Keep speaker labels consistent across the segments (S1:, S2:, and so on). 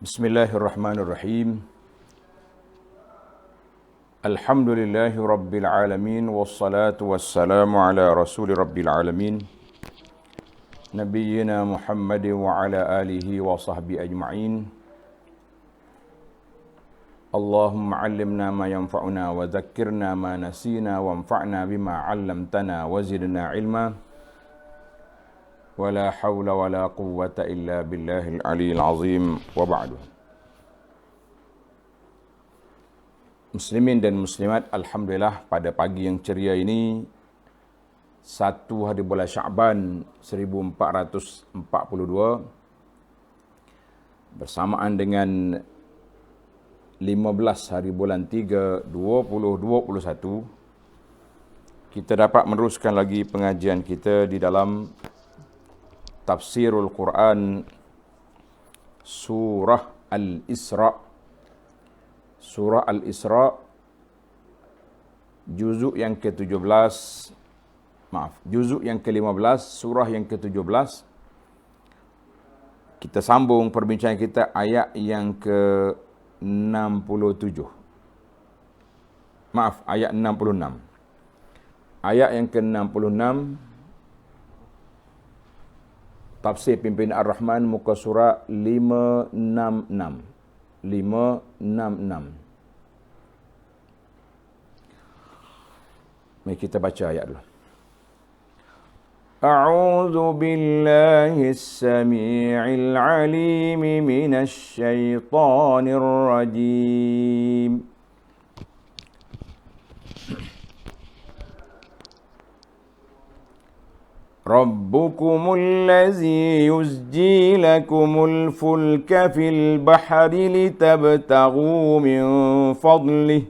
S1: Bismillahirrahmanirrahim. Alhamdulillahi rabbil alamin wassalatu wassalamu ala rasuli rabbil alamin nabiyyina Muhammadin wa ala alihi wa sahbihi ajma'in. Allahumma 'allimna ma yanfa'una wa dzakkirna ma nasina wanfa'na bima 'allamtana wa zidna ilma. Wala haula wala quwwata illa billahil aliyil azim wa ba'du. Muslimin dan muslimat, alhamdulillah pada pagi yang ceria ini 1 hari bulan Sya'ban 1442 bersamaan dengan 15 hari bulan 3 2021 kita dapat meneruskan lagi pengajian kita di dalam Tafsirul Quran Surah Al-Isra. Surah Al-Isra juzuk yang ke-17, juzuk yang ke-15, surah yang ke-17. Kita sambung perbincangan kita ayat yang ke-67. Ayat 66. Ayat yang ke-66 Tafsir Pimpinan Ar-Rahman, muka surat 566. 566. Mari kita baca ayat dulu. A'udzu billahis samii'il 'aliim minasy syaithaanir rajiim. ربكم الذي يزجي لكم الفلك في البحر لتبتغوا من فضله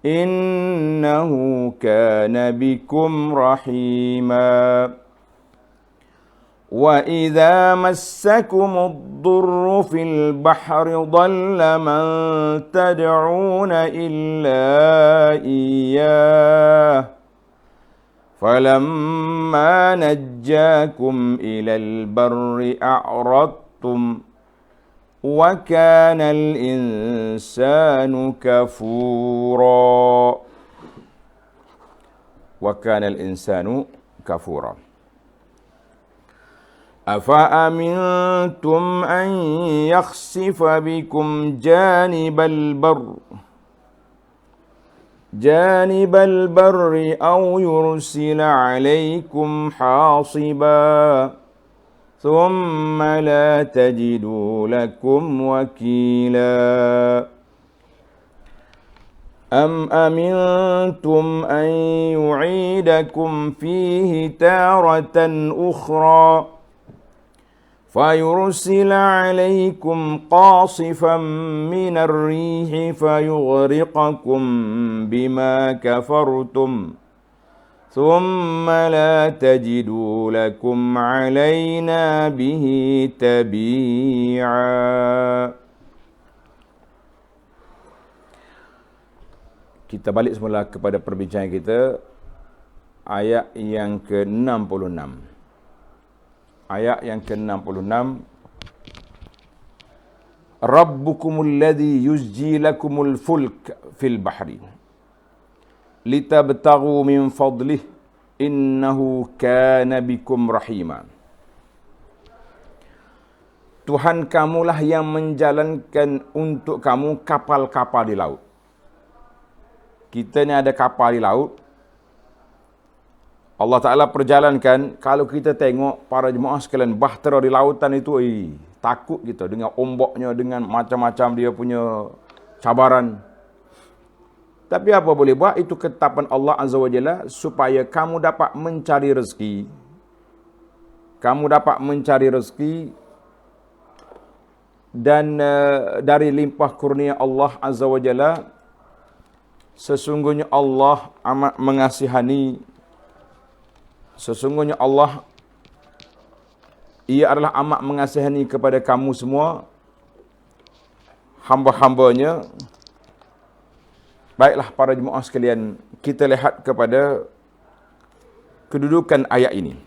S1: إنه كان بكم رحيما وإذا مسكم الضر في البحر ضل من تدعون إلا إياه فَلَمَّا نَجَّاكُمْ إِلَى الْبَرِّ أَعْرَضْتُمْ وَكَانَ الْإِنسَانُ كَفُورًا وَكَانَ الْإِنسَانُ كَفُورًا أَفَأَمِنْتُمْ أَنْ يَخْسِفَ بِكُمْ جانب البر أو يرسل عليكم حاصبا ثم لا تجدوا لكم وكيلا أم أمنتم أن يعيدكم فيه تارة أخرى فيرسل عليكم قاصفا من الريح فيغرقكم بما كفرتم ثم لا تجدوا لكم علينا به تبيعا. Kita balik semula kepada perbincangan kita, ayat yang ke-66. Ayat yang ke-66. Rabbukumul ladzi yuzji lakumul fulk fil bahri litabtaghu min fadlih innahu kana bikum rahima. Tuhan kamulah yang menjalankan untuk kamu kapal-kapal di laut. Kita ni ada kapal di laut. Allah Ta'ala perjalankan. Kalau kita tengok para jemaah sekalian, bahtera di lautan itu, takut kita dengan ombaknya, dengan macam-macam dia punya cabaran. Tapi apa boleh buat, itu ketetapan Allah Azza wa Jalla supaya kamu dapat mencari rezeki. Kamu dapat mencari rezeki dan dari limpah kurnia Allah Azza wa Jalla. Sesungguhnya Allah amat mengasihani. Sesungguhnya Allah, Ia adalah amat mengasihani kepada kamu semua, hamba-hambanya. Baiklah para jemaah sekalian, kita lihat kepada kedudukan ayat ini.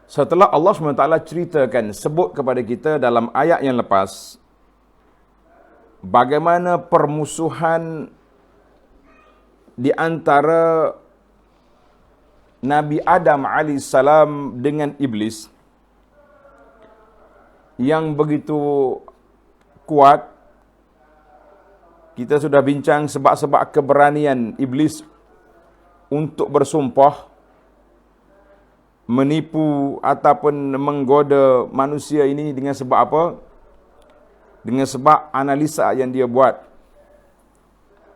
S1: Setelah Allah SWT ceritakan, sebut kepada kita dalam ayat yang lepas, bagaimana permusuhan di antara Nabi Adam AS dengan Iblis yang begitu kuat. Kita sudah bincang sebab-sebab keberanian Iblis untuk bersumpah, menipu ataupun menggoda manusia ini dengan sebab apa? Dengan sebab analisa yang dia buat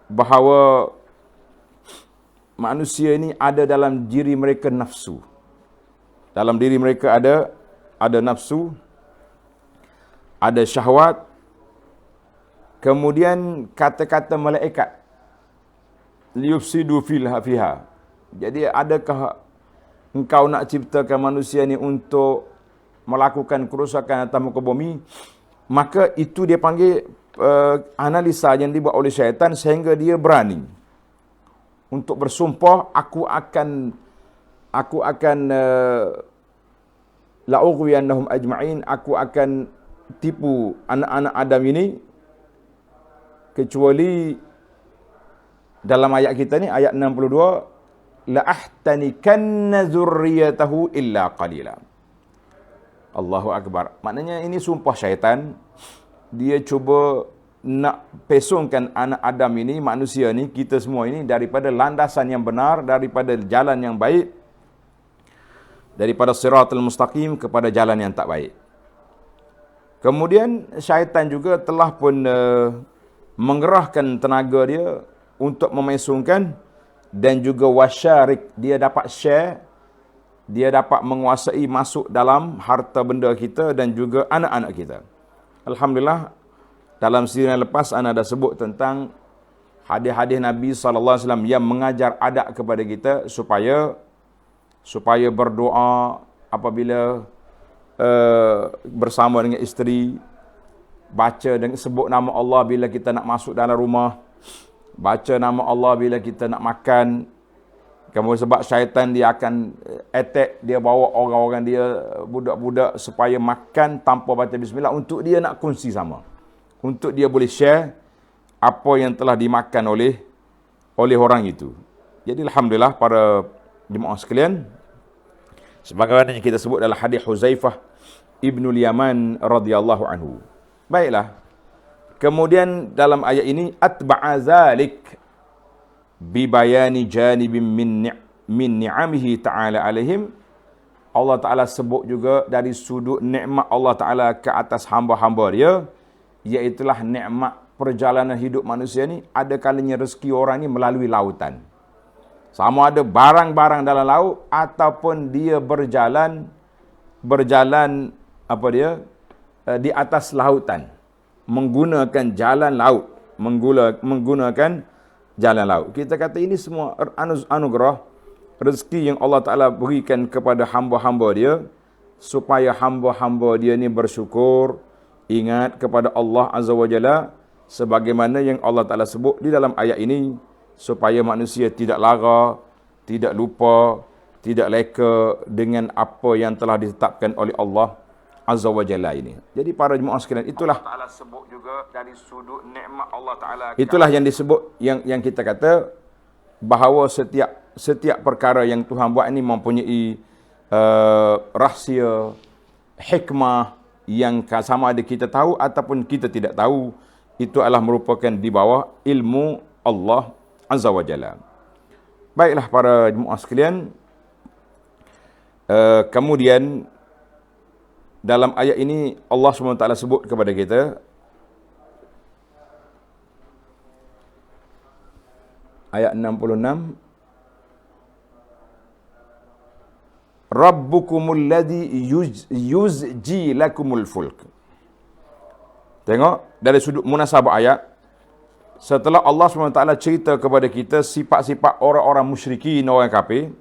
S1: bahawa manusia ini ada dalam diri mereka nafsu. Dalam diri mereka ada nafsu, ada syahwat. Kemudian kata-kata malaikat, liyufsidu fiha. Jadi adakah engkau nak ciptakan manusia ni untuk melakukan kerosakan atas muka bumi? Maka itu dia panggil analisa yang dibuat oleh syaitan sehingga dia berani untuk bersumpah, aku akan la'ughwiyannahum ajma'in, aku akan tipu anak-anak Adam ini, kecuali dalam ayat kita ni, ayat 62, la'ahtanikanna zurriyatahu illa qalila. Allahu Akbar. Maknanya ini sumpah syaitan. Dia cuba nak pesongkan anak Adam ini, manusia ni, kita semua ini daripada landasan yang benar, daripada jalan yang baik, daripada siratul mustaqim kepada jalan yang tak baik. Kemudian syaitan juga telah pun mengerahkan tenaga dia untuk memesongkan, dan juga wasyarik, dia dapat share, dia dapat menguasai, masuk dalam harta benda kita dan juga anak-anak kita. Alhamdulillah, dalam siri yang lepas ana dah sebut tentang hadis-hadis Nabi SAW yang mengajar adab kepada kita supaya berdoa apabila bersama dengan isteri, baca dan sebut nama Allah bila kita nak masuk dalam rumah, baca nama Allah bila kita nak makan. Kemudian sebab syaitan dia akan attack, dia bawa orang-orang dia, budak-budak, supaya makan tanpa baca bismillah, untuk dia nak kongsi sama, untuk dia boleh share apa yang telah dimakan oleh orang itu. Jadi alhamdulillah para jemaah sekalian, sebagaimana yang kita sebut dalam hadis Huzaifah Ibnul Yaman radhiyallahu anhu. Baiklah. Kemudian dalam ayat ini, atba'a zalik bibayani janibin min ni'amihi ta'ala alaihim. Allah Ta'ala sebut juga dari sudut nikmat Allah Ta'ala ke atas hamba-hamba dia, iaitulah nikmat perjalanan hidup manusia ni. Ada kalanya rezeki orang ni melalui lautan. Sama ada barang-barang dalam laut ataupun dia berjalan di atas lautan, menggunakan jalan laut, menggunakan jalan laut. Kita kata ini semua anugerah rezeki yang Allah Ta'ala berikan kepada hamba-hamba dia, supaya hamba-hamba dia ni bersyukur, ingat kepada Allah Azza wa Jalla, sebagaimana yang Allah Ta'ala sebut di dalam ayat ini, supaya manusia tidak lara, tidak lupa, tidak leka dengan apa yang telah ditetapkan oleh Allah Azza wa Jalla ini. Jadi para jemaah sekalian, itulah Allah Ta'ala sebut juga dari sudut nikmat Allah Ta'ala. Itulah yang disebut, yang kita kata bahawa setiap perkara yang Tuhan buat ini mempunyai rahsia, hikmah yang sama ada kita tahu ataupun kita tidak tahu. Itu adalah merupakan di bawah ilmu Allah Azza wa Jalla. Baiklah para jemaah sekalian, kemudian dalam ayat ini Allah SWT sebut kepada kita, ayat 66, Rabbukumul ladzi yuzji lakumul fulk. Tengok dari sudut munasabah ayat, setelah Allah SWT cerita kepada kita sifat-sifat orang-orang musyrikin, orang kafir,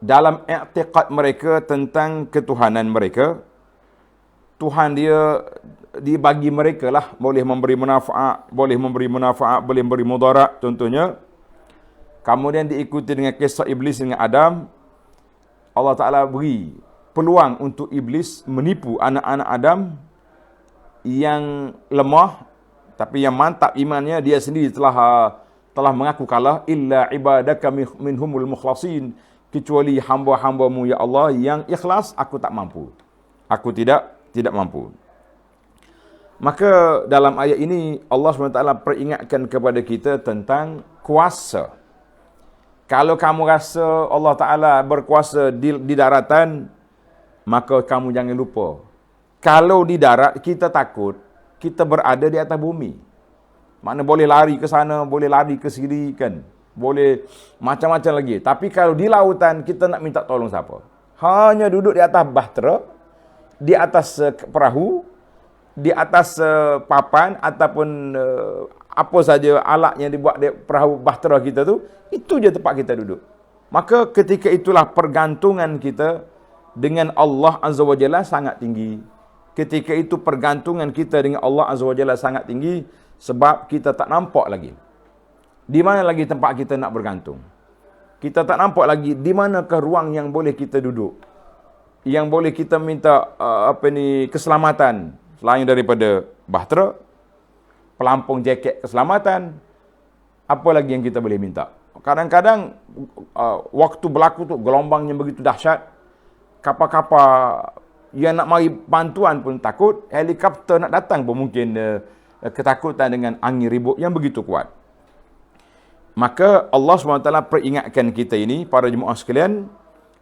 S1: dalam i'tiqad mereka tentang ketuhanan mereka, Tuhan dia bagi mereka lah, boleh memberi manfaat, boleh memberi mudarat contohnya. Kemudian diikuti dengan kisah Iblis dengan Adam. Allah Ta'ala beri peluang untuk iblis menipu anak-anak Adam yang lemah tapi yang mantap imannya. Dia sendiri telah mengaku kalah. Illa ibadaka minhumul mukhlasin, kecuali hamba-hambamu ya Allah yang ikhlas, aku tak mampu. Aku tidak mampu. Maka dalam ayat ini Allah SWT peringatkan kepada kita tentang kuasa. Kalau kamu rasa Allah Ta'ala berkuasa di daratan, maka kamu jangan lupa. Kalau di darat kita takut, kita berada di atas bumi. Mana boleh lari ke sana, boleh lari ke sini kan. Boleh macam-macam lagi. Tapi kalau di lautan, kita nak minta tolong siapa? Hanya duduk di atas bahtera, di atas perahu, di atas papan ataupun apa saja alat yang dibuat di perahu bahtera kita tu, itu je tempat kita duduk. Maka ketika itulah pergantungan kita dengan Allah Azza wa Jalla sangat tinggi. Ketika itu pergantungan kita dengan Allah Azza wa Jalla sangat tinggi sebab kita tak nampak lagi di mana lagi tempat kita nak bergantung. Kita tak nampak lagi di manakah ruang yang boleh kita duduk, yang boleh kita minta keselamatan selain daripada bahtera, pelampung jaket keselamatan. Apa lagi yang kita boleh minta? Kadang-kadang waktu berlaku tu gelombangnya begitu dahsyat, kapal-kapal yang nak mari bantuan pun takut, helikopter nak datang pun mungkin ketakutan dengan angin ribut yang begitu kuat. Maka Allah SWT peringatkan kita ini, para jemaah sekalian,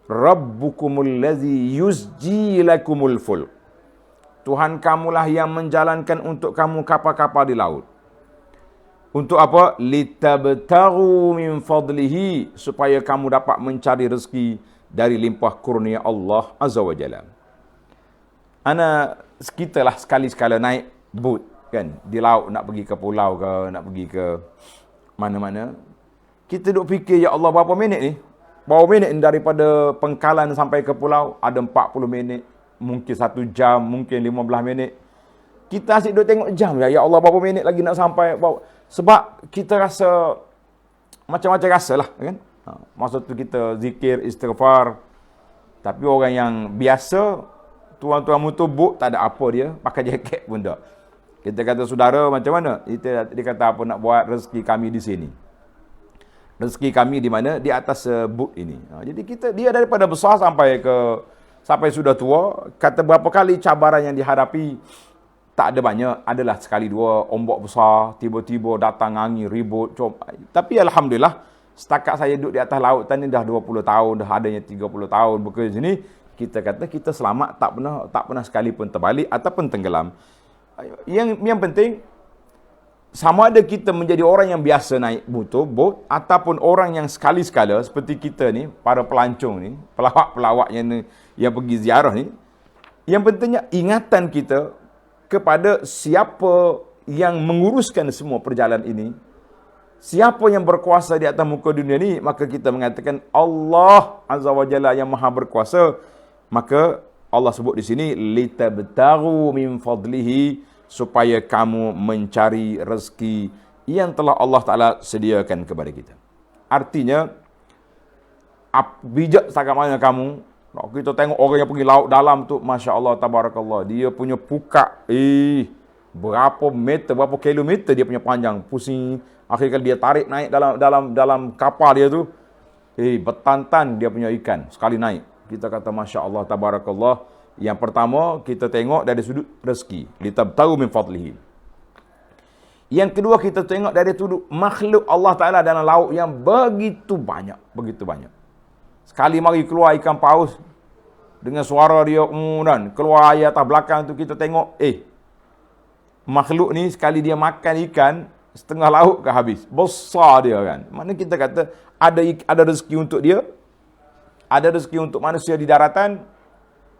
S1: Rabbukumul ladzi yusji lakumul fulk. Tuhan kamulah yang menjalankan untuk kamu kapal-kapal di laut. Untuk apa? Litabtaghu min fadlihi, supaya kamu dapat mencari rezeki dari limpah kurnia Allah Azza wa Jalla. Kita lah sekali-sekala naik boat kan, di laut, nak pergi ke pulau ke, nak pergi ke mana-mana. Kita duk fikir, ya Allah, berapa minit ni? Berapa minit daripada Pengkalan sampai ke pulau? Ada 40 minit, mungkin 1 jam, mungkin 15 minit. Kita asyik duk tengok jam, ya Allah, berapa minit lagi nak sampai? Sebab kita rasa macam-macam rasa lah kan. Masa tu kita zikir, istighfar. Tapi orang yang biasa, tuan-tuan motorbot, tak ada apa dia, pakai jaket pun tak. Kita kata, saudara, macam mana? Dia kata, apa nak buat, rezeki kami di sini. Rezeki kami di mana? Di atas boot ini. Jadi dia daripada besar sampai sudah tua, kata berapa kali cabaran yang dihadapi, tak ada banyak, adalah sekali dua, ombak besar, tiba-tiba datang angin, ribut, tapi Alhamdulillah, setakat saya duduk di atas lautan ni dah 20 tahun, dah adanya 30 tahun bekerja sini, kita kata kita selamat, tak pernah sekali pun terbalik ataupun tenggelam. Yang penting, sama ada kita menjadi orang yang biasa naik boat ataupun orang yang sekali-sekala seperti kita ni, para pelancong ni, pelawak-pelawak yang pergi ziarah ni, yang pentingnya ingatan kita kepada siapa yang menguruskan semua perjalanan ini, siapa yang berkuasa di atas muka dunia ni, maka kita mengatakan Allah Azza wa Jalla yang maha berkuasa. Maka Allah sebut di sini, litabtaghu min fadlihi, supaya kamu mencari rezeki yang telah Allah Ta'ala sediakan kepada kita. Artinya, bijak sangat mana kamu. Kita tengok orang yang pergi laut dalam tu, Masya Allah, Tabarakallah, dia punya pukak, berapa meter, berapa kilometer dia punya panjang, pusing. Akhirnya dia tarik naik dalam kapal dia tu, bertantan dia punya ikan, sekali naik. Kita kata, Masya Allah, Tabarakallah. Yang pertama, kita tengok dari sudut rezeki. Litabtaghu min fadlihi. Yang kedua, kita tengok dari sudut makhluk Allah Ta'ala dalam laut yang begitu banyak. Begitu banyak. Sekali mari keluar ikan paus, dengan suara dia, dan keluar air atas belakang tu, kita tengok, makhluk ni sekali dia makan ikan, setengah laut ke habis. Besar dia kan. Mana kita kata, ada rezeki untuk dia, ada rezeki untuk manusia di daratan.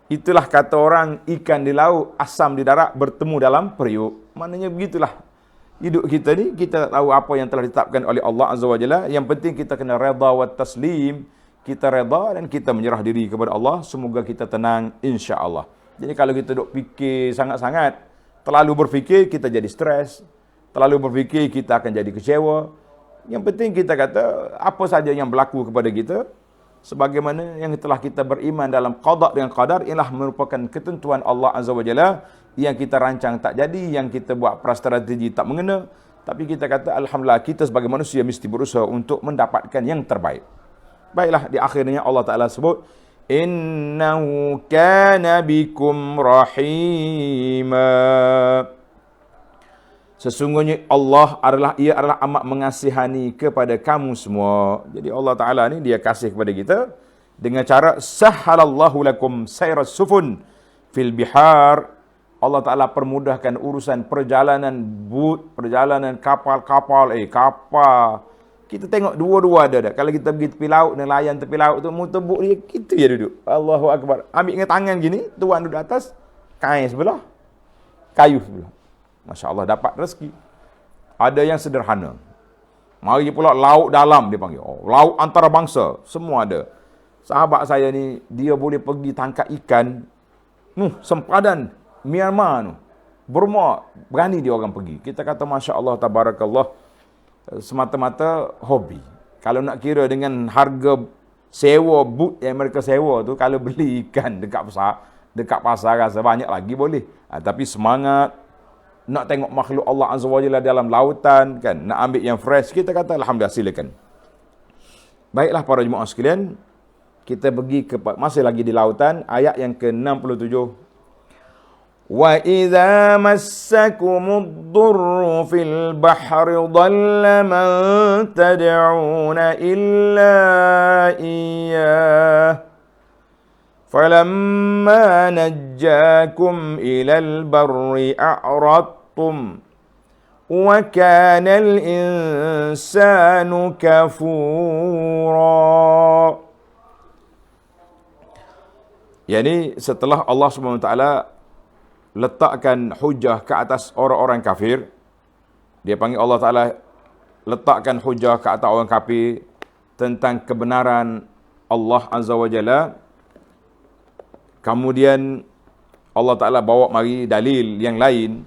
S1: Itulah kata orang, ikan di laut, asam di darat, bertemu dalam periuk. Maknanya begitulah hidup kita ni, kita tahu apa yang telah ditetapkan oleh Allah Azza wa Jalla. Yang penting kita kena redha wa taslim. Kita redha dan kita menyerah diri kepada Allah. Semoga kita tenang, insya-Allah. Jadi kalau kita duk fikir sangat-sangat, terlalu berfikir, kita jadi stres. Terlalu berfikir, kita akan jadi kecewa. Yang penting kita kata, apa saja yang berlaku kepada kita, sebagaimana yang telah kita beriman dalam qada dengan qadar ialah merupakan ketentuan Allah Azza wa Jalla yang kita rancang tak jadi, yang kita buat strategi tak mengena, tapi kita kata alhamdulillah kita sebagai manusia mesti berusaha untuk mendapatkan yang terbaik. Baiklah, di akhirnya Allah Taala sebut innahu kana bikum rahima. Sesungguhnya ia adalah amat mengasihani kepada kamu semua. Jadi Allah Ta'ala ni dia kasih kepada kita dengan cara sahhalallahu lakum sayras sufun fil bihar. Allah Ta'ala permudahkan urusan perjalanan perjalanan kapal. Kita tengok dua-dua ada dah. Kalau kita pergi tepi laut, nelayan tepi laut tu, motorbot dia, kita je duduk. Allahu Akbar. Ambil dengan tangan gini, tuan duduk atas, kain sebelah, kayu sebelah. Masya Allah, dapat rezeki. Ada yang sederhana. Mari pula laut dalam, dia panggil. Laut antarabangsa, semua ada. Sahabat saya ni, dia boleh pergi tangkap ikan. Sempadan, Myanmar, Burma, berani dia orang pergi. Kita kata Masya Allah, Tabarakallah, semata-mata hobi. Kalau nak kira dengan harga sewa boot yang mereka sewa tu, kalau beli ikan dekat pasar rasa banyak lagi boleh. Tapi semangat, nak tengok makhluk Allah Azza wa Jalla dalam lautan, kan, nak ambil yang fresh, kita kata alhamdulillah, silakan. Baiklah para jemaah sekalian, kita pergi ke masih lagi di lautan, ayat yang ke-67. Wa idza massakumud durru fil bahri dhalla man tad'una illa iyyah falamma najjakum ilal barri a'rad wa kana al-insanu kafura. Yani setelah Allah SWT letakkan hujah ke atas orang-orang kafir, dia panggil Allah Ta'ala letakkan hujah ke atas orang kafir tentang kebenaran Allah Azza wa Jalla. Kemudian Allah Ta'ala bawa mari dalil yang lain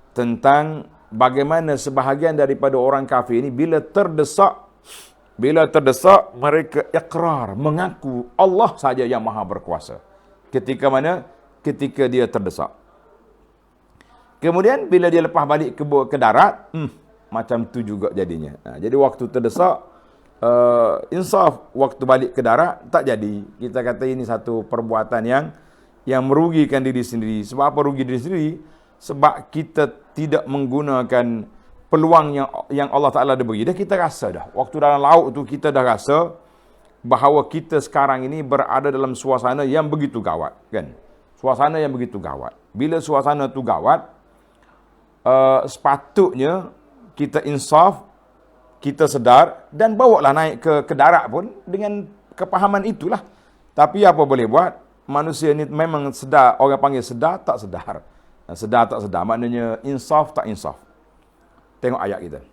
S1: tentang bagaimana sebahagian daripada orang kafir ini bila terdesak mereka ikrar, mengaku Allah saja yang maha berkuasa. Ketika mana? Ketika dia terdesak. Kemudian bila dia lepas balik ke darat, macam tu juga jadinya. Jadi waktu terdesak, insaf, waktu balik ke darat tak jadi. Kita kata ini satu perbuatan yang merugikan diri sendiri. Sebab apa rugi diri sendiri? Sebab kita tidak menggunakan peluang yang Allah Ta'ala ada beri. Dah kita rasa dah. Waktu dalam laut tu kita dah rasa bahawa kita sekarang ini berada dalam suasana yang begitu gawat, kan? Suasana yang begitu gawat. Bila suasana tu gawat, sepatutnya kita insaf, kita sedar dan bawalah naik ke darat pun dengan kepahaman itulah. Tapi apa boleh buat? Manusia ni memang sedar, orang panggil sedar tak sedar. Sedar tak sedar, maknanya insaf tak insaf. Tengok ayat kita.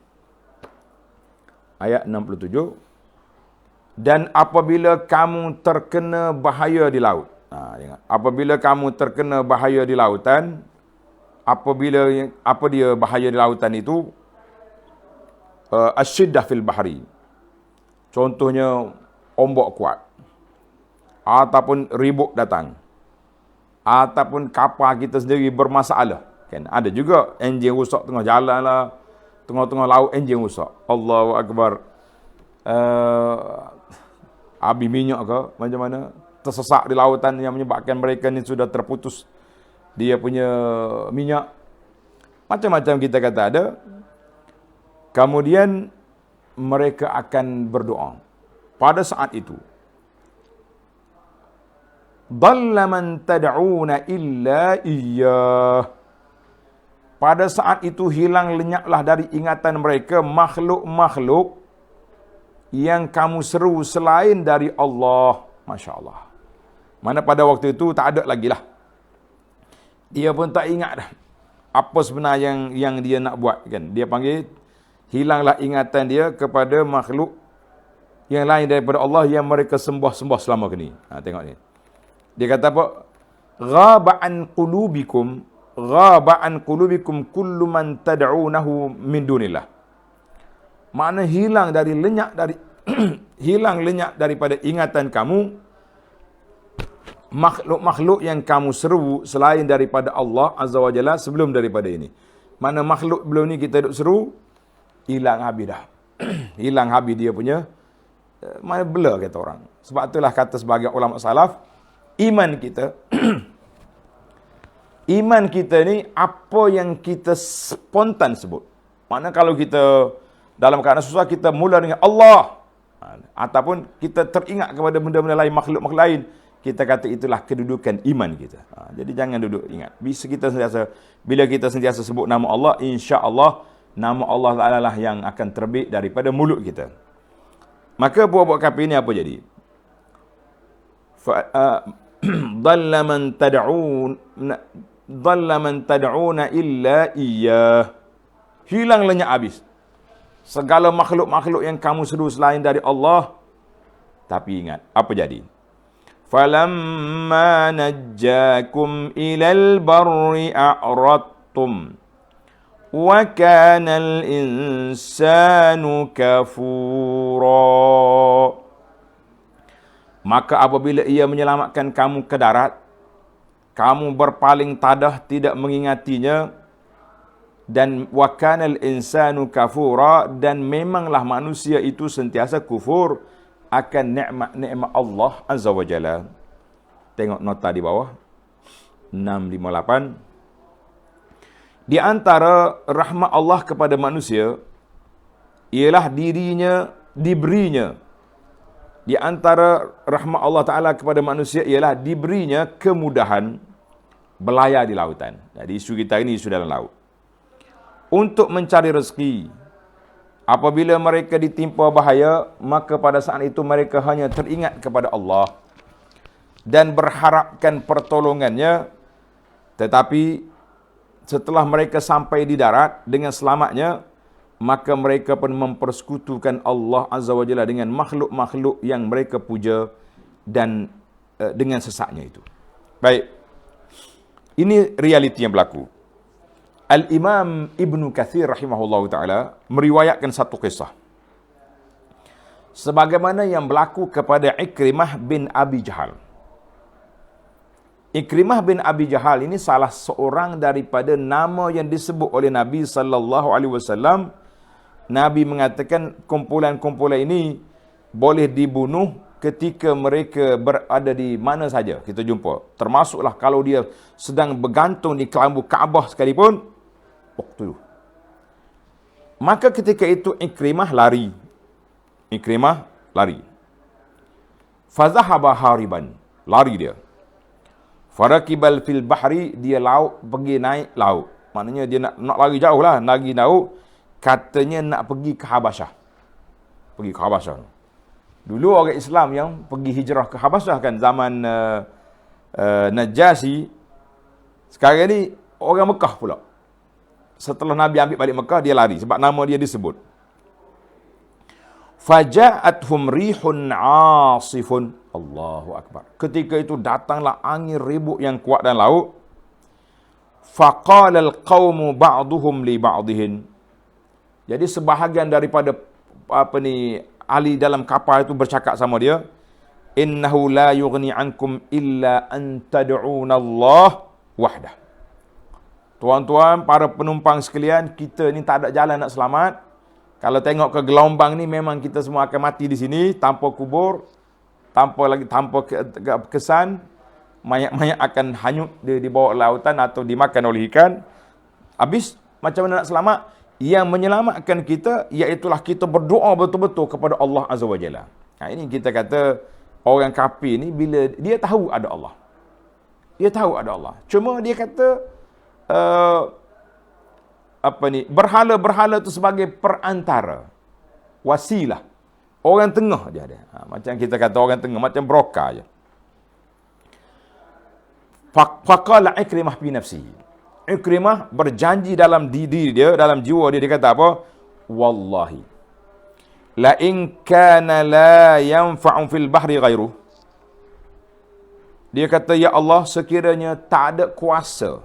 S1: Ayat 67. Dan apabila kamu terkena bahaya di laut. Apabila kamu terkena bahaya di lautan, apa dia bahaya di lautan itu? Asyiddah fil bahri. Contohnya ombak kuat. Ataupun ribut datang. Ataupun kapal kita sendiri bermasalah, kan? Ada juga enjin rusak tengah jalan lah, tengah-tengah laut enjin rusak. Allahu Akbar. Habis minyak ke macam mana? Tersesak di lautan yang menyebabkan mereka ni sudah terputus dia punya minyak. Macam-macam kita kata ada. Kemudian mereka akan berdoa. Pada saat itu, dhalla man tad'una illa iyyah. Pada saat itu hilang lenyaplah dari ingatan mereka makhluk-makhluk yang kamu seru selain dari Allah. Masya Allah. Mana pada waktu itu tak ada lagi lah. Dia pun tak ingat dah apa sebenarnya yang dia nak buat, kan? Dia panggil hilanglah ingatan dia kepada makhluk yang lain daripada Allah yang mereka sembah-sembah selama ini. Tengok ni. Dia kata apa? Ghaba an qulubikum kullu man tad'unahu min dunillah. Makna hilang dari lenyap dari hilang lenyap daripada ingatan kamu makhluk-makhluk yang kamu seru selain daripada Allah Azza wa Jalla sebelum daripada ini. Mana makhluk belum ni kita duk seru, hilang habis dah. Hilang habis dia punya, mana blur kata orang. Sebab itulah kata sebagai ulama salaf, iman kita, iman kita ni apa yang kita spontan sebut. Mana kalau kita dalam keadaan susah, kita mula dengan Allah. Ataupun kita teringat kepada benda-benda lain, makhluk-makhluk lain, kita kata itulah kedudukan iman kita. Jadi jangan duduk ingat. Bila kita sentiasa sebut nama Allah, insya-Allah nama Allah Ta'ala lah yang akan terbit daripada mulut kita. Maka buat-buat kafir ni apa jadi? Dhalla man tad'una illa iyyah. Hilang lenyap habis. Segala makhluk-makhluk yang kamu seru selain dari Allah. Tapi ingat, apa jadi? Falamma najjakum ilal barri a'radtum wa kana al-insanu kafura. Maka apabila ia menyelamatkan kamu ke darat, kamu berpaling tadah tidak mengingatinya, dan wa kana al-insanu kafura, dan memanglah manusia itu sentiasa kufur akan nikmat-nikmat Allah Azza wa Jalla. Tengok nota di bawah 658. Di antara rahmat Allah kepada manusia ialah dirinya diberinya. Di antara rahmat Allah Ta'ala kepada manusia ialah diberinya kemudahan berlayar di lautan. Jadi isu kita ini isu dalam laut. Untuk mencari rezeki. Apabila mereka ditimpa bahaya, maka pada saat itu mereka hanya teringat kepada Allah dan berharapkan pertolongannya. Tetapi setelah mereka sampai di darat dengan selamatnya, maka mereka pun mempersekutukan Allah Azza wa Jalla dengan makhluk-makhluk yang mereka puja dan dengan sesaknya itu. Baik. Ini realiti yang berlaku. Al-Imam Ibn Kathir rahimahullah ta'ala meriwayatkan satu kisah. Sebagaimana yang berlaku kepada Ikrimah bin Abi Jahal. Ikrimah bin Abi Jahal ini salah seorang daripada nama yang disebut oleh Nabi SAW. Nabi mengatakan kumpulan-kumpulan ini boleh dibunuh ketika mereka berada di mana saja kita jumpa. Termasuklah kalau dia sedang bergantung di kelambu Kaabah sekalipun, waktu itu. Maka ketika itu Ikrimah lari. Ikrimah lari. Fazahaba hariban. Lari dia. Farakibal fil bahri. Dia laut, pergi naik laut. Maknanya dia nak lari jauh lah. Lari laut. Katanya nak pergi ke Habasyah. Pergi ke Habasyah. Dulu orang Islam yang pergi hijrah ke Habasyah kan. Zaman Najasyi. Sekarang ni orang Mekah pula. Setelah Nabi ambil balik Mekah, dia lari. Sebab nama dia disebut. Faja'athum rihun asifun. Allahu Akbar. Ketika itu datanglah angin ribut yang kuat dan laut. Faqala al-qawmu ba'duhum li ba'dihin. Jadi sebahagian daripada ahli dalam kapal itu bercakap sama dia. Innahu la yughni ankum illa an tad'una Allah wahdah. Tuan-tuan, para penumpang sekalian, kita ni tak ada jalan nak selamat. Kalau tengok ke gelombang ni, memang kita semua akan mati di sini, tanpa kubur, tanpa kesan. Mayat-mayat akan hanyut di bawah lautan atau dimakan oleh ikan. Habis, macam mana nak selamat? Yang menyelamatkan kita, iaitulah kita berdoa betul-betul kepada Allah Azza wa Jalla. Ini kita kata, orang kafir ni, bila dia tahu ada Allah. Dia tahu ada Allah. Cuma dia kata, berhala-berhala itu sebagai perantara, wasilah, orang tengah je ada. Macam kita kata orang tengah, macam broker je. Faqala Ikrimah fi nafsihi. Ikrimah berjanji dalam diri dia, dalam jiwa dia, dia kata apa? Wallahi la in kana la yanfa'u fil bahri ghairuh. Dia kata, ya Allah, sekiranya tak ada kuasa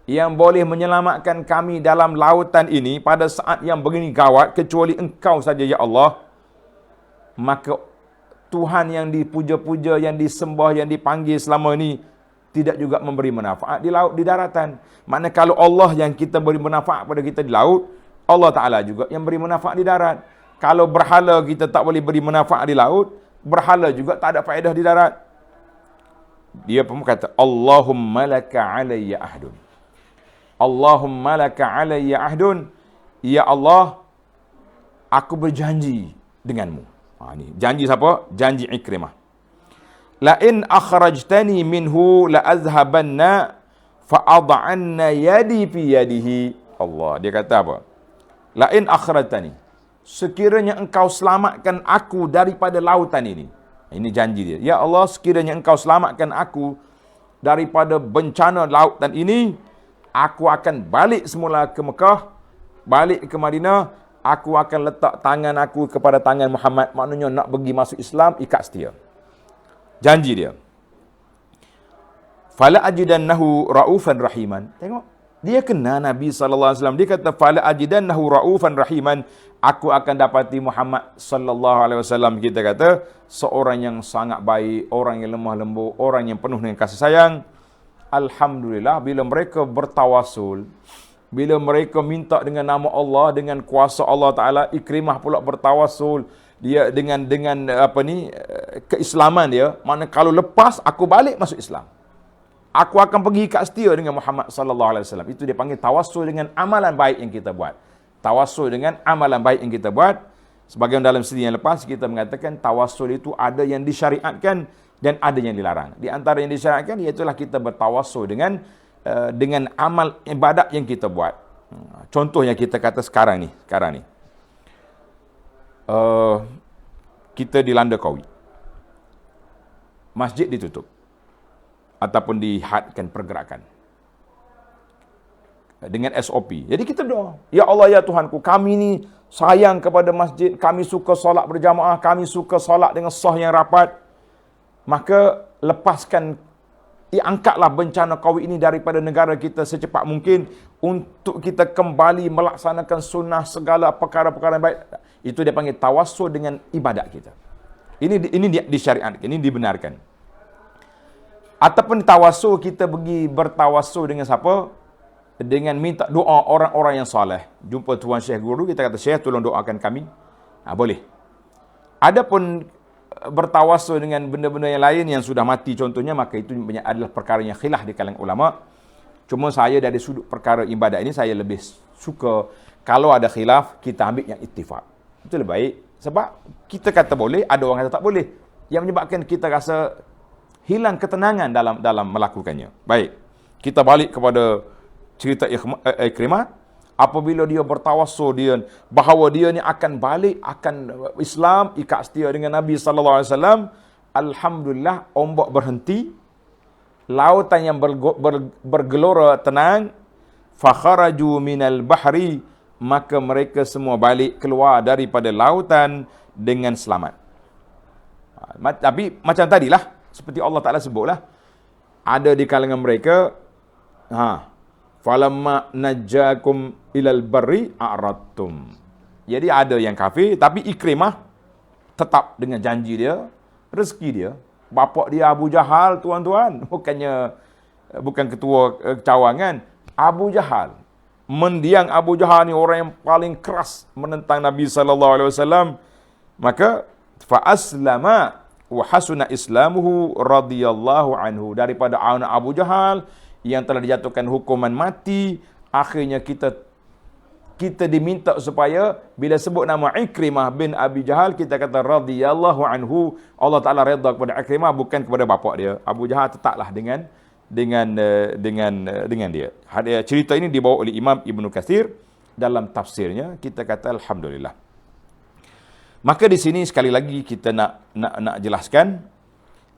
S1: yang boleh menyelamatkan kami dalam lautan ini pada saat yang begini gawat, kecuali Engkau saja, ya Allah. maka Tuhan yang dipuja-puja, yang disembah, yang dipanggil selama ini tidak juga memberi manfaat di laut, di daratan. Maknanya kalau Allah yang kita beri manfaat pada kita di laut, Allah Ta'ala juga yang beri manfaat di darat. Kalau berhala kita tak boleh beri manfaat di laut, berhala juga tak ada faedah di darat. Dia pun kata, Allahumma laka alayya ahdun. Allahumma laka alayya ahdun. Ya Allah, aku berjanji denganmu. Ini janji siapa? Janji Ikrimah. La in akhrajtani minhu la azhabanna fa ad'anna yadi fi yadihi. Allah, dia kata apa? La in akhrajtani, sekiranya engkau selamatkan aku daripada lautan ini. Ini janji dia. Ya Allah, sekiranya engkau selamatkan aku daripada bencana lautan ini, aku akan balik semula ke Mekah, balik ke Madinah, aku akan letak tangan aku kepada tangan Muhammad, maknanya nak pergi masuk Islam, ikat setia. Janji dia. Fala ajidannahu raufan rahiman. Tengok, dia kenal Nabi SAW. Dia kata, fala ajidannahu raufan rahiman. Aku akan dapati Muhammad SAW, kita kata, seorang yang sangat baik, orang yang lemah lembut, orang yang penuh dengan kasih sayang. Alhamdulillah, bila mereka bertawasul, bila mereka minta dengan nama Allah, dengan kuasa Allah Ta'ala, Ikrimah pula bertawasul, dia dengan keislaman dia, mana kalau lepas aku balik masuk Islam, aku akan pergi ikat setia dengan Muhammad sallallahu alaihi wasallam. Itu dia panggil tawassul dengan amalan baik yang kita buat. Tawassul dengan amalan baik yang kita buat. Sebagian dalam siri yang lepas kita mengatakan tawassul itu ada yang disyariatkan dan ada yang dilarang. Di antara yang disyariatkan iaitulah kita bertawassul dengan amal ibadat yang kita buat. Contoh yang kita kata sekarang ni. Kita dilanda COVID. Masjid ditutup. Ataupun dihadkan pergerakan. Dengan SOP. Jadi kita berdoa. Ya Allah, ya Tuhanku, kami ni sayang kepada masjid. Kami suka solat berjamaah. Kami suka solat dengan sah yang rapat. Maka lepaskan, angkatlah bencana COVID ini daripada negara kita secepat mungkin untuk kita kembali melaksanakan sunnah segala perkara-perkara yang baik. Itu dia panggil tawassul dengan ibadat kita. Ini disyariatkan, ini dibenarkan. Ataupun tawassul, kita pergi bertawassul dengan siapa? Dengan minta doa orang-orang yang soleh. Jumpa Tuan Syekh Guru, kita kata, Syekh tolong doakan kami. Boleh. Adapun bertawassul dengan benda-benda yang lain yang sudah mati contohnya, maka itu adalah perkara yang khilaf di kalangan ulama. Cuma saya dari sudut perkara ibadat ini, saya lebih suka kalau ada khilaf, kita ambil yang ittifaq. Itu lebih baik. Sebab kita kata boleh, ada orang kata tak boleh. Yang menyebabkan kita rasa hilang ketenangan dalam melakukannya. Baik. Kita balik kepada cerita Ikrimah. Apabila dia bertawassul dia bahawa dia ni akan balik, akan Islam, ikat setia dengan Nabi sallallahu alaihi wasallam, alhamdulillah ombak berhenti, lautan yang bergelora tenang, fakharaju minal bahri, maka mereka semua balik keluar daripada lautan dengan selamat. Tapi macam tadilah, seperti Allah Taala sebutlah, ada di kalangan mereka falamma najjakum ilal barri a'radtum. Jadi ada yang kafir, tapi Ikrimah tetap dengan janji dia, rezeki dia. Bapak dia Abu Jahal, tuan-tuan, bukan ketua cawangan. Abu Jahal, mendiang Abu Jahal ni orang yang paling keras menentang Nabi sallallahu alaihi wasallam. Maka fa aslama wa hasuna islamuhu radhiyallahu anhu. Daripada anak Abu Jahal yang telah dijatuhkan hukuman mati, akhirnya kita diminta supaya bila sebut nama Ikrimah bin Abi Jahal, kita kata radhiyallahu anhu. Allah Taala redha kepada Ikrimah, bukan kepada bapak dia. Abu Jahal tetaplah dengan dia. Cerita ini dibawa oleh Imam Ibnu Katsir dalam tafsirnya. Kita kata alhamdulillah. Maka di sini sekali lagi kita nak jelaskan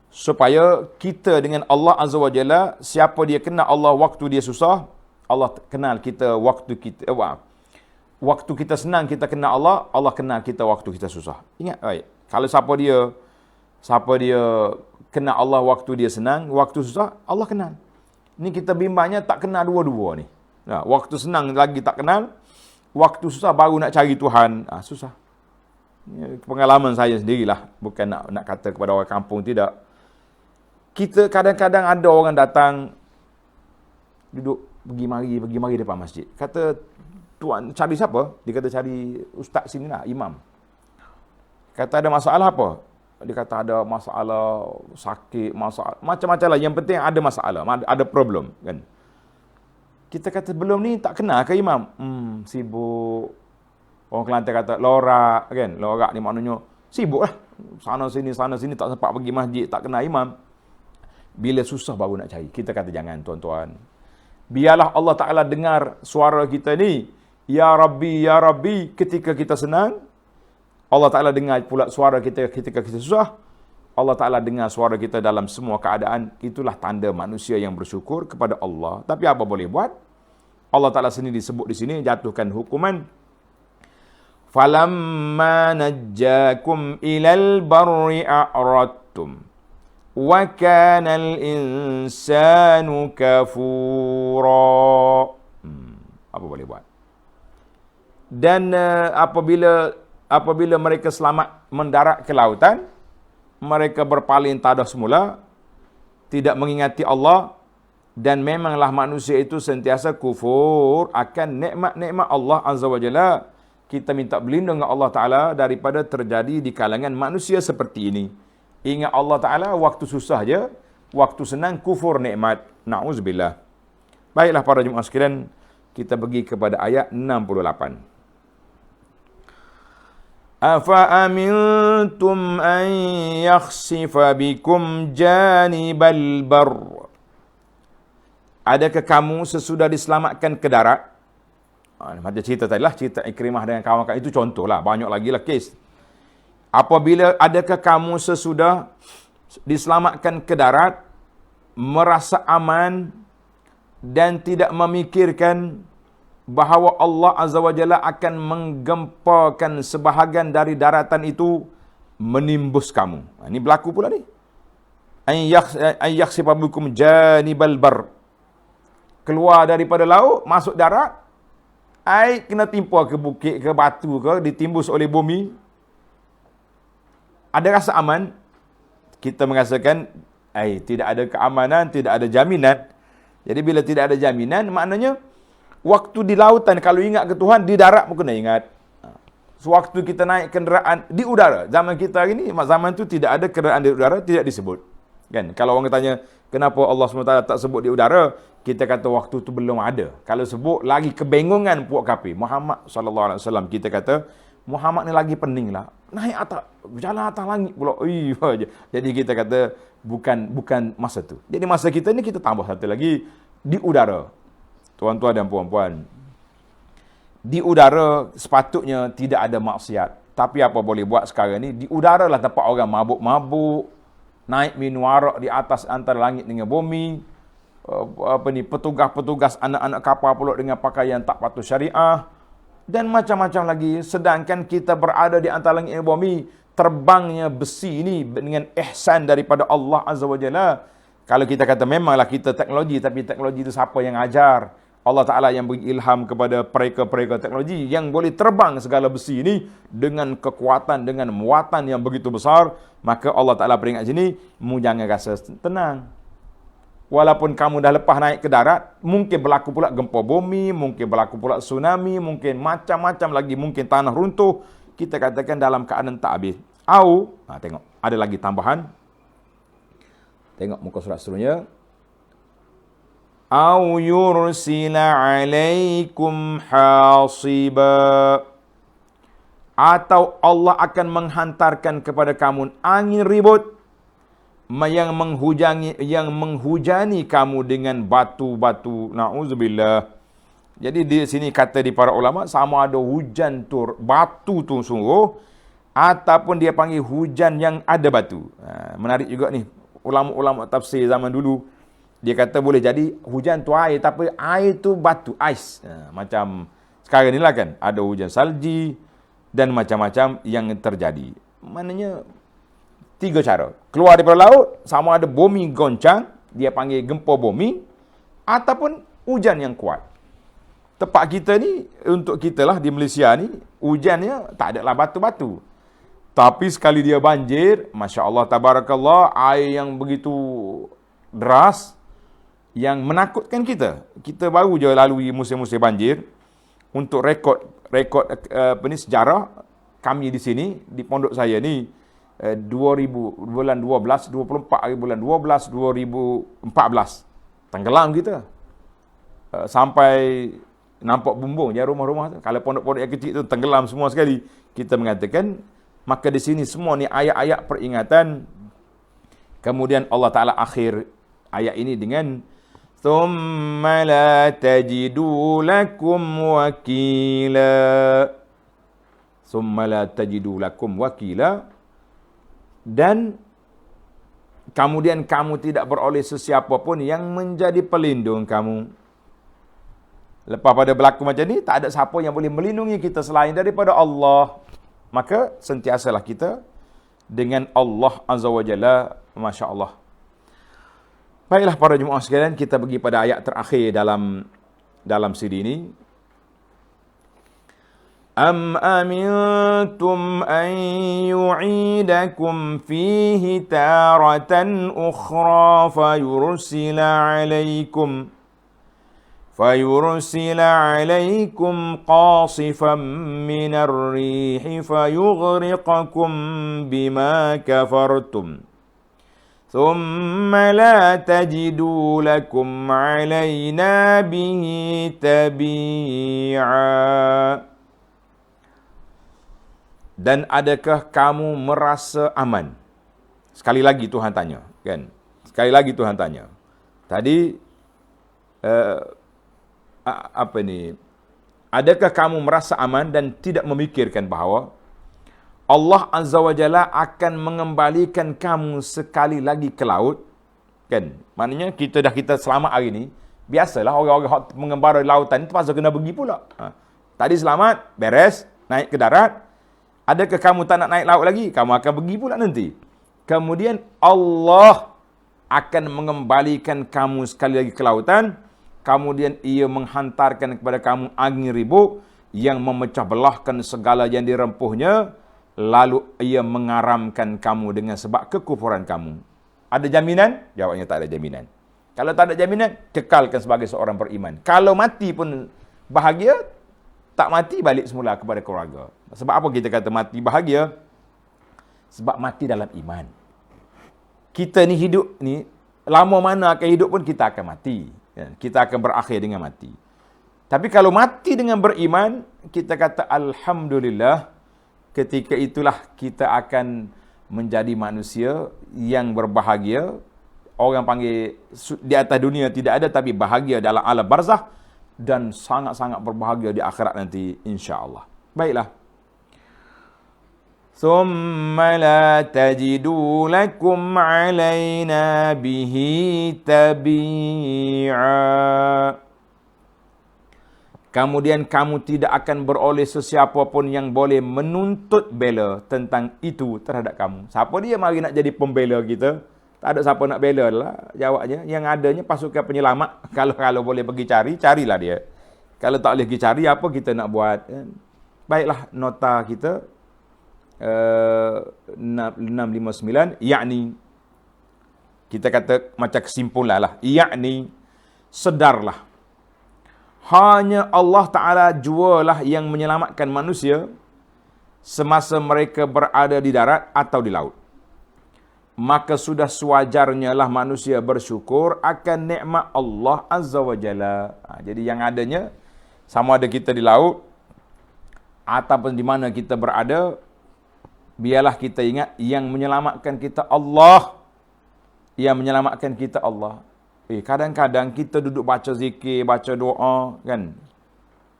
S1: supaya kita dengan Allah Azza wa Jalla, siapa dia kenal Allah waktu dia susah, Allah kenal kita waktu kita senang, kita kenal Allah, Allah kenal kita waktu kita susah. Ingat baik, kalau siapa dia kenal Allah waktu dia senang, waktu susah, Allah kenal. Ni kita bimbangnya tak kenal dua-dua ni. Waktu senang lagi tak kenal, waktu susah baru nak cari Tuhan, susah. Pengalaman saya sendirilah, bukan nak kata kepada orang kampung, tidak. Kita kadang-kadang ada orang datang duduk pergi mari depan masjid. Kata, tuan cari siapa? Dia kata cari ustaz sini lah, imam. Kata ada masalah apa? Dia kata ada masalah sakit, masalah macam-macam lah. Yang penting ada masalah, ada problem kan. Kita kata belum ni tak kenal ke imam? Sibuk. Orang Kelantan kata lorak kan. Lorak ni maknanya sibuk lah. Sana sini tak sempat pergi masjid, tak kenal imam. Bila susah baru nak cari. Kita kata jangan tuan-tuan. Biarlah Allah Ta'ala dengar suara kita ni. Ya Rabbi, ketika kita senang. Allah Ta'ala dengar pula suara kita ketika kita susah. Allah Ta'ala dengar suara kita dalam semua keadaan. Itulah tanda manusia yang bersyukur kepada Allah. Tapi apa boleh buat? Allah Ta'ala sendiri disebut di sini, jatuhkan hukuman. Falamma najjakum ilal barri a'radtum. Wa kana al-insanu kafura. Apa boleh buat? Dan apabila mereka selamat mendarat ke lautan, mereka berpaling tadah semula, tidak mengingati Allah, dan memanglah manusia itu sentiasa kufur akan nikmat-nikmat Allah Azza wa Jalla. Kita minta berlindung dengan Allah Ta'ala daripada terjadi di kalangan manusia seperti ini. Ingat Allah Ta'ala waktu susah je, waktu senang kufur nikmat. Na'udzubillah. Baiklah para jemaah sekalian, kita pergi kepada ayat 68. Afa amintum an yakhsifa bikum janibal barr. Adakah kamu sesudah diselamatkan ke darat? Macam cerita tadi lah, cerita Ikrimah dengan kawan-kawan itu contohlah, banyak lagi lah kes. Adakah kamu sesudah diselamatkan ke darat, merasa aman dan tidak memikirkan bahawa Allah Azza wa Jalla akan menggempakan sebahagian dari daratan itu menimbus kamu. Ini berlaku pula ni. Ayyakhsifa bikum janibal bar. Keluar daripada laut, masuk darat, air kena timpa ke bukit, ke batu ke, ditimbus oleh bumi. Ada rasa aman, kita merasakan tidak ada keamanan, tidak ada jaminan. Jadi bila tidak ada jaminan, maknanya waktu di lautan kalau ingat ke Tuhan, di darat pun kena ingat. Sewaktu kita naik kenderaan di udara, zaman kita hari ni, zaman tu tidak ada kenderaan di udara, tidak disebut. Kan? Kalau orang tanya, kenapa Allah SWT tak sebut di udara? Kita kata waktu tu belum ada. Kalau sebut, lagi kebengungan puak kafir. Muhammad SAW, kita kata, Muhammad ni lagi pening lah. Naik atas, berjalan atas langit pula. Jadi kita kata, bukan masa tu. Jadi masa kita ni, kita tambah satu lagi, di udara. Tuan-tuan dan puan-puan, di udara sepatutnya tidak ada maksiat. Tapi apa boleh buat sekarang ni? Di udara lah tempat orang mabuk-mabuk, naik minum arak di atas antara langit dengan bumi. Petugas-petugas anak-anak kapal pula dengan pakaian tak patuh syariah. Dan macam-macam lagi. Sedangkan kita berada di antara langit dan bumi, terbangnya besi ini dengan ihsan daripada Allah Azza wa Jalla. Kalau kita kata memanglah kita teknologi, tapi teknologi itu siapa yang ajar? Allah Ta'ala yang beri ilham kepada pereka-pereka teknologi yang boleh terbang segala besi ini dengan kekuatan, dengan muatan yang begitu besar. Maka Allah Ta'ala peringat sini, mu jangan rasa tenang. Walaupun kamu dah lepas naik ke darat, mungkin berlaku pula gempa bumi, mungkin berlaku pula tsunami, mungkin macam-macam lagi, mungkin tanah runtuh. Kita katakan dalam keadaan tak habis. Tengok, ada lagi tambahan. Tengok muka surat seterusnya. Au yursila alaikum hasiba. Atau Allah akan menghantarkan kepada kamu angin ribut yang menghujani kamu dengan batu-batu. Na'udzubillah. Jadi di sini kata di para ulama, sama ada hujan tu batu tu sungguh, ataupun dia panggil hujan yang ada batu. Menarik juga ni. Ulama-ulama tafsir zaman dulu, dia kata boleh jadi hujan tu air, tapi air tu batu, ais. Macam sekarang ni lah kan, ada hujan salji dan macam-macam yang terjadi. Maknanya 3 cara. Keluar daripada laut, sama ada bumi goncang, dia panggil gempa bumi, ataupun hujan yang kuat. Tempat kita ni, untuk kita lah di Malaysia ni, hujannya tak adalah batu-batu. Tapi sekali dia banjir, Masya Allah, tabarakallah, air yang begitu deras, yang menakutkan kita. Kita baru je lalui musim-musim banjir. Untuk rekod sejarah, kami di sini, di pondok saya ni, 2000, bulan 12, 24 hari bulan 12, 2014. Tenggelam kita. Sampai nampak bumbung je rumah-rumah tu. Kalau pondok-pondok yang kecil tu tenggelam semua sekali. Kita mengatakan, maka di sini semua ni ayat-ayat peringatan. Kemudian Allah Ta'ala akhir ayat ini dengan thumma la tajidu lakum wakila. Thumma la tajidu lakum wakila. Dan kemudian kamu tidak beroleh sesiapa pun yang menjadi pelindung kamu. Lepas pada berlaku macam ni, tak ada siapa yang boleh melindungi kita selain daripada Allah. Maka sentiasalah kita dengan Allah Azza wa Jalla, Masya Allah. Baiklah para jemaah sekalian, kita pergi pada ayat terakhir dalam siri ini. Am amintum an yu'idakum fihi taratan ukhra فيرسل عليكم قاصفا من الريح فيغرقكم بما كفرتم ثم لا تجدوا لكم علينا به تبيعا. Dan adakah kamu merasa aman? Sekali lagi Tuhan tanya, kan? Sekali lagi Tuhan tanya. Tadi adakah kamu merasa aman dan tidak memikirkan bahawa Allah Azza wa Jalla akan mengembalikan kamu sekali lagi ke laut? Kan? Maknanya kita selamat hari ni. Biasalah orang-orang mengembara di lautan itu pasal kena pergi pula. Tadi selamat, beres, naik ke darat. Adakah kamu tak nak naik laut lagi? Kamu akan pergi pula nanti. Kemudian Allah akan mengembalikan kamu sekali lagi ke lautan. Kemudian ia menghantarkan kepada kamu angin ribut yang memecah belahkan segala yang dirempuhnya. Lalu ia mengaramkan kamu dengan sebab kekufuran kamu. Ada jaminan? Jawabnya tak ada jaminan. Kalau tak ada jaminan, kekalkan sebagai seorang beriman. Kalau mati pun bahagia, tak mati balik semula kepada keluarga. Sebab apa kita kata mati bahagia? Sebab mati dalam iman. Kita ni hidup ni, lama mana akan hidup pun kita akan mati. Kita akan berakhir dengan mati. Tapi kalau mati dengan beriman, kita kata Alhamdulillah, ketika itulah kita akan menjadi manusia yang berbahagia. Orang panggil di atas dunia tidak ada, tapi bahagia dalam alam barzakh dan sangat-sangat berbahagia di akhirat nanti, insya-Allah. Baiklah. Thumma la tajidu lakum alaina bihi tabi'a. Kemudian kamu tidak akan beroleh sesiapa pun yang boleh menuntut bela tentang itu terhadap kamu. Siapa dia mari nak jadi pembela kita? Tak ada siapa nak bela lah. Jawabnya, yang adanya pasukan penyelamat. Kalau boleh pergi cari, carilah dia. Kalau tak boleh pergi cari, apa kita nak buat? Baiklah, nota kita 659, yakni kita kata macam kesimpulan lah, yakni sedarlah, hanya Allah Ta'ala jualah yang menyelamatkan manusia semasa mereka berada di darat atau di laut. Maka sudah sewajarnya lah manusia bersyukur akan nikmat Allah Azza wa Jalla. Jadi yang adanya, sama ada kita di laut ataupun di mana kita berada, biarlah kita ingat yang menyelamatkan kita Allah. Yang menyelamatkan kita Allah. Kadang-kadang kita duduk baca zikir, baca doa, kan?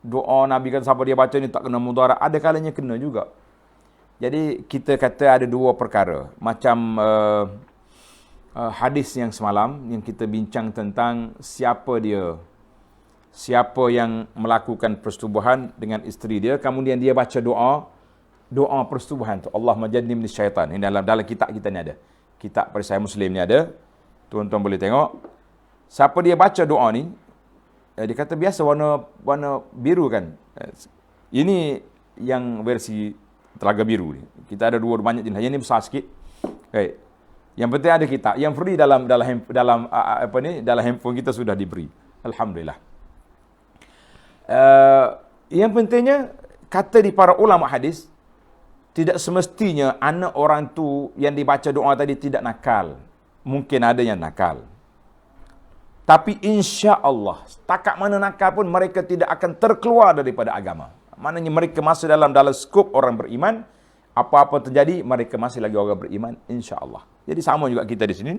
S1: Doa Nabi kata siapa dia baca ni tak kena mudarat. Ada kalanya kena juga. Jadi kita kata ada dua perkara. Macam hadis yang semalam yang kita bincang tentang siapa dia. Siapa yang melakukan persetubuhan dengan isteri dia, kemudian dia baca doa persetubuhan tu. Allahumma jannibni minasyaitan. Ini dalam kitab kita ni ada. Kitab Perisai Muslim ni ada. Tuan-tuan boleh tengok. Siapa dia baca doa ni, dia kata biasa warna biru kan. Ini yang versi Telaga Biru ni. Kita ada dua banyak jenis. Yang ni besar sikit. Baik. Yang penting ada kitab. Yang free dalam handphone kita sudah diberi. Alhamdulillah. Yang pentingnya kata di para ulama hadis, tidak semestinya anak orang tu yang dibaca doa tadi tidak nakal. Mungkin ada yang nakal. Tapi insya Allah, setakat mana nakal pun mereka tidak akan terkeluar daripada agama. Maknanya mereka masih dalam skop orang beriman. Apa-apa terjadi, mereka masih lagi orang beriman, insya Allah. Jadi sama juga kita di sini.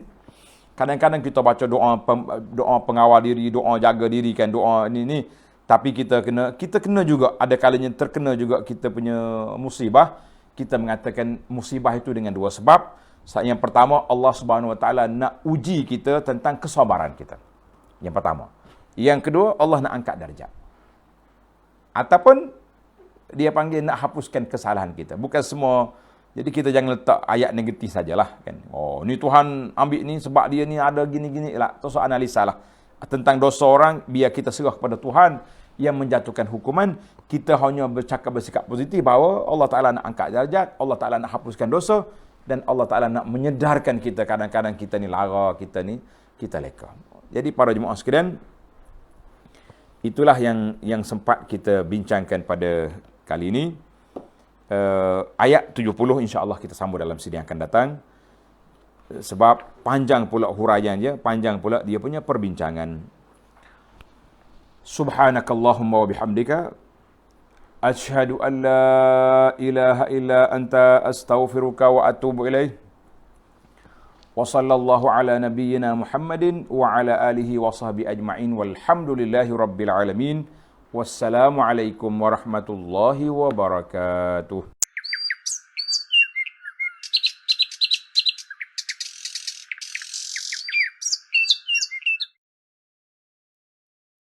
S1: Kadang-kadang kita baca doa pengawal diri, doa jaga diri kan, doa ni. Tapi kita kena juga, ada kalanya terkena juga kita punya musibah. Kita mengatakan musibah itu dengan dua sebab. Yang pertama, Allah Subhanahu Wa Taala nak uji kita tentang kesabaran kita. Yang pertama. Yang kedua, Allah nak angkat darjat. Ataupun dia panggil nak hapuskan kesalahan kita. Bukan semua. Jadi kita jangan letak ayat negatif sajalah kan. Oh, ni Tuhan ambil ni sebab dia ni ada gini-gini lah. Terus analisa lah. Tentang dosa orang, biar kita serah kepada Tuhan yang menjatuhkan hukuman. Kita hanya bersikap positif bahawa Allah Ta'ala nak angkat darjat, Allah Ta'ala nak hapuskan dosa, dan Allah Ta'ala nak menyedarkan kita kadang-kadang kita ni lara, kita leka. Jadi para jemaah sekalian, itulah yang sempat kita bincangkan pada kali ini. Ayat 70 insya-Allah kita sambung dalam sidang yang akan datang. Sebab panjang pula huraian dia, panjang pula dia punya perbincangan. Subhanakallahumma wa bihamdika asyhadu an la ilaha illa anta astaghfiruka wa atubu ilaih. Wa sallallahu ala nabiyyina Muhammadin wa ala alihi wa sahbihi ajma'in walhamdulillahi rabbil alamin. Wassalamualaikum warahmatullahi wabarakatuh.